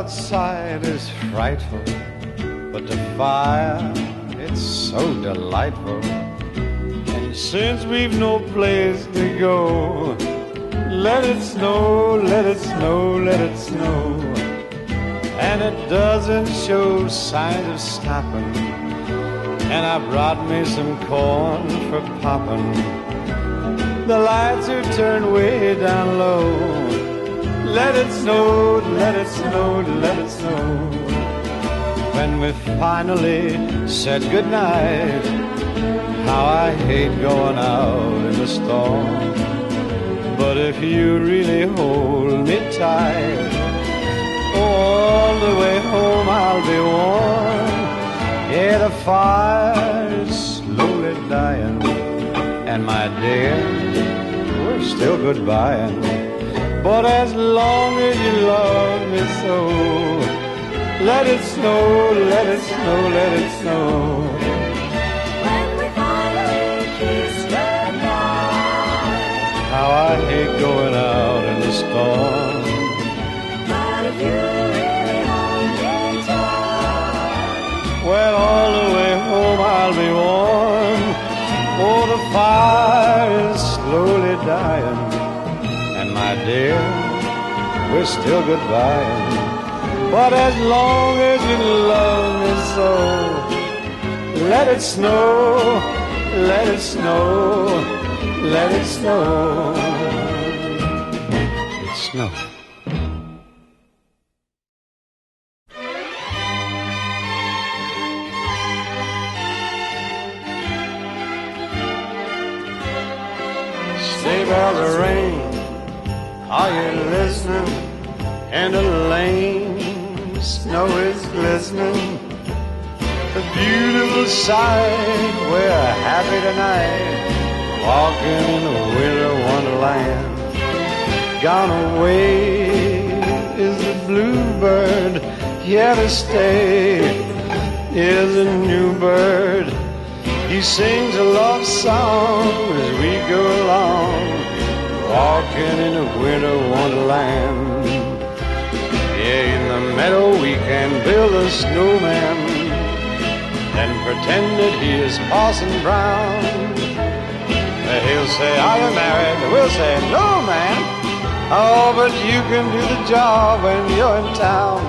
outside is frightful, but the fire, it's so delightful. And since we've no place to go, let it snow, let it snow, let it snow. And it doesn't show signs of stopping. And I brought me some corn for popping. The lights are turned way down low. Let it snow, let it snow, let it snow. When we finally said goodnight, how I hate going out in the storm. But if you really hold me tight, all the way home I'll be warm. Yeah, the fire's slowly dying, and my dear, we're still goodbying. But as long as you love me so, let it snow, let it snow, let it snow. When we finally kiss goodnight, How I hate going out in the storm. but if you really hold me tight, Well, all the way home I'll be warm. Oh, the fire is slowly dying, and my dear, we're still goodbying. But as long as you love me so, let it snow, let it snow, let it snow. It snow. Sleigh bells are ringing, are you listening? In the lane, snow is glistening. A beautiful sight, we're happy tonight, walking in a winter wonderland. Gone away is the bluebird, here to stay is a new bird. He sings a love song as we go along, walking in a winter wonderland. Yeah, in the meadow we can build a snowman, then pretend that he is Parson Brown. He'll say, are you married? We'll say, no, man. Oh, but you can do the job when you're in town.